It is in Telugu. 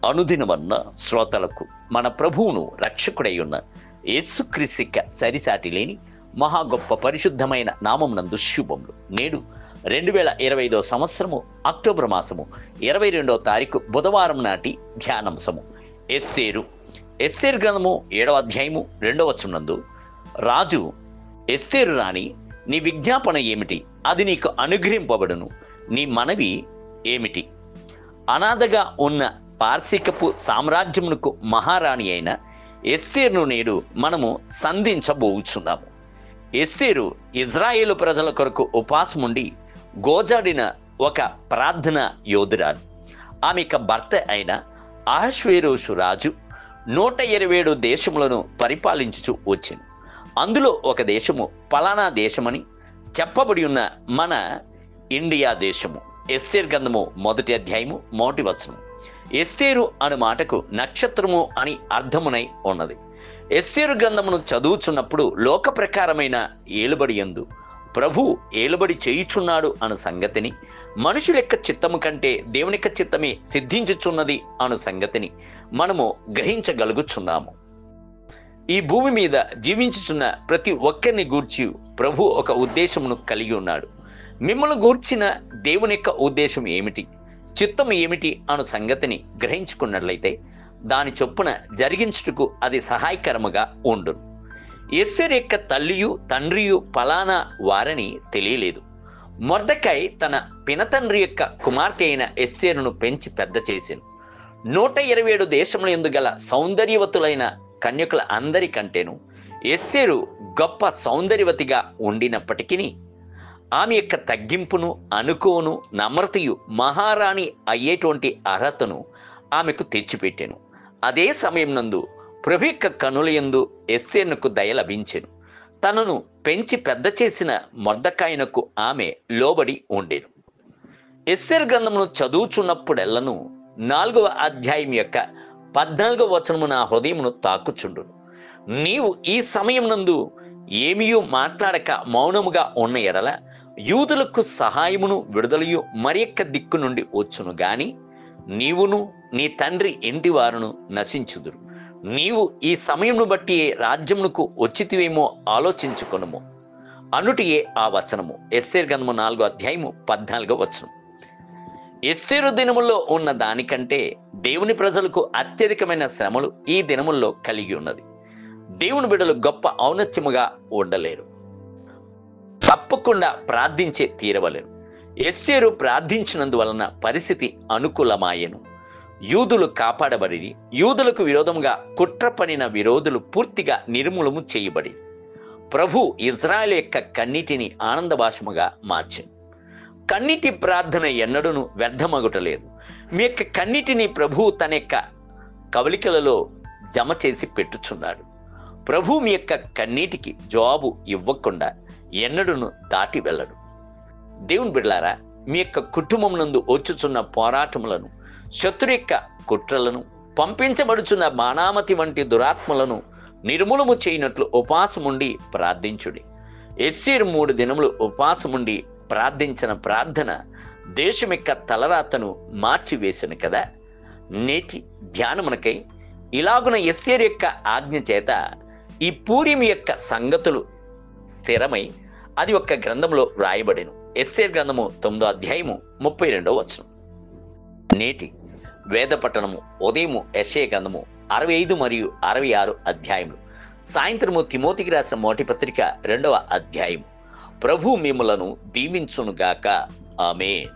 అనుదినమన్న శ్రోతలకు మన ప్రభువును రక్షకుడై ఉన్న యేసుక్రీస్తు సరిసాటి లేని మహా గొప్ప పరిశుద్ధమైన నామమునందు శుభములు. నేడు 2025 సంవత్సరము అక్టోబర్ మాసము 22వ తారీఖు బుధవారం నాటి ధ్యానాంశము ఎస్తేరు గ్రంథము 7వ అధ్యాయము 2వ వచనమునందు, రాజు ఎస్తేరు రాణి, నీ విజ్ఞాపన ఏమిటి? అది నీకు అనుగ్రహింపబడును. నీ మనవి ఏమిటి? అనాథగా ఉన్న పార్శికపు సామ్రాజ్యమునకు మహారాణి అయిన ఎస్తేరును నేడు మనము సంధించబోచున్నాము. ఎస్తేరు ఇజ్రాయేలు ప్రజల కొరకు ఉపవాసముండి గోజాడిన ఒక ప్రార్థన యోధురాలు. ఆమెకు భర్త అయిన అహష్వేరోషు రాజు 127 దేశములను పరిపాలించుచు వచ్చెను. అందులో ఒక దేశము పలానా దేశమని చెప్పబడి ఉన్న మన ఇండియా దేశము. ఎస్తేరు గ్రంథము 1వ అధ్యాయము 1వ వచనం. ఎస్తేరు అను మాటకు నక్షత్రము అని అర్థమునై ఉన్నది. ఎస్తేరు గ్రంథమును చదువుచున్నప్పుడు లోక ప్రకారమైన ఏలుబడి యందు ప్రభు ఏలుబడి చేయుచున్నాడు అను సంగతిని, మనుషుల యొక్క చిత్తము కంటే దేవుని యొక్క చిత్తమే సిద్ధించుచున్నది అను సంగతిని మనము గ్రహించగలుగుచున్నాము. ఈ భూమి మీద జీవించుచున్న ప్రతి ఒక్కరిని గూర్చి ప్రభు ఒక ఉద్దేశమును కలిగి ఉన్నాడు. మిమ్మల్ని గూర్చిన దేవుని యొక్క ఉద్దేశం ఏమిటి, చిత్తం ఏమిటి అను సంగతిని గ్రహించుకున్నట్లయితే దాని చొప్పున జరిగించుటకు అది సహాయకరముగా ఉండును. ఎస్తేరు యొక్క తల్లియు తండ్రియు పలానా వారని తెలియలేదు. మొర్దెకై తన పినతండ్రి యొక్క కుమార్తె అయిన ఎస్తేరును పెంచి పెద్ద చేసెను. 127 దేశముల యందు గల సౌందర్యవతులైన కన్యకుల అందరికంటేను ఎస్తేరు గొప్ప సౌందర్యవతిగా ఉండినప్పటికీ ఆమె యొక్క తగ్గింపును, అనుకోను, నమ్రతయు మహారాణి అయ్యేటువంటి అర్హతను ఆమెకు తెచ్చిపెట్టాను. అదే సమయం నందు ప్రభు యొక్క కనుల యందు ఎస్తేరునకు దయ లభించెను. తనను పెంచి పెద్ద చేసిన మొర్దెకైనకు ఆమె లోబడి ఉండేను. ఎస్తేరు గ్రంథమును చదువుచున్నప్పుడెల్లను 4వ అధ్యాయం యొక్క 14వ వచనము నా హృదయమును తాకుచుండును. నీవు ఈ సమయం నందు ఏమీయూ మాట్లాడక మౌనముగా ఉన్న ఎడల యూదులకు సహాయమును విడుదలయు మరి యొక్క దిక్కు నుండి వచ్చును గాని నీవును నీ తండ్రి ఇంటి వారును నశించుదురు. నీవు ఈ సమయమును బట్టి రాజ్యమునకు వచ్చితివేమో ఆలోచించుకొనుము అనుటియే ఆ వచనము. ఎస్తేరు గ్రంథము 4వ అధ్యాయము 14వ వచనం. ఎస్తేరు దినముల్లో ఉన్న దానికంటే దేవుని ప్రజలకు అత్యధికమైన శ్రమలు ఈ దినముల్లో కలిగి ఉన్నది. దేవుని బిడ్డలు గొప్ప ఔన్నత్యముగా ఉండలేరు. తప్పకుండా ప్రార్థించే తీరవలేరు. ఎస్తేరు ప్రార్థించినందువలన పరిస్థితి అనుకూలమాయెను. యూదులు కాపాడబడి, యూదులకు విరోధముగా కుట్ర పనిన విరోధులు పూర్తిగా నిర్మూలము చేయబడి ప్రభు ఇజ్రాయేలు యొక్క కన్నీటిని ఆనందభాషముగా మార్చెను. కన్నీటి ప్రార్థన ఎన్నడూను వ్యర్థమగుటలేదు. మీ యొక్క కన్నీటిని ప్రభు తన యొక్క కవలికలలో జమ చేసి పెట్టుచున్నాడు. ప్రభు మీ యొక్క కన్నీటికి జవాబు ఇవ్వకుండా ఎన్నడూను దాటి వెళ్ళడు. దేవుని బిడ్డలారా, మీ యొక్క కుటుంబం నందు వచ్చుచున్న పోరాటములను, శత్రు యొక్క కుట్రలను, పంపించబడుచున్న బాణామతి వంటి దురాత్మలను నిర్మూలము చేయనట్లు ఉపవాసముండి ప్రార్థించుడి. ఎస్తేరు 3 దినములు ఉపవాసముండి ప్రార్థించిన ప్రార్థన దేశం యొక్క తలరాతను మార్చివేసను కదా. నేటి ధ్యానమునకై ఇలాగున ఎస్తేరు యొక్క ఆజ్ఞ చేత ఈ పూరిం యొక్క సంగతులు స్థిరమై అది ఒక గ్రంథంలో వ్రాయబడెను. ఎస్తేరు గ్రంథము 9వ అధ్యాయము 32వ వచనం. నేటి వేద పట్టణము ఉదయము యెషయా గ్రంథము 65 మరియు 66 అధ్యాయములు, సాయంత్రము తిమోతికి రాసిన మొదటి పత్రిక 2వ అధ్యాయము. ప్రభు మిమ్ములను దీవించునుగాక. ఆమేన్.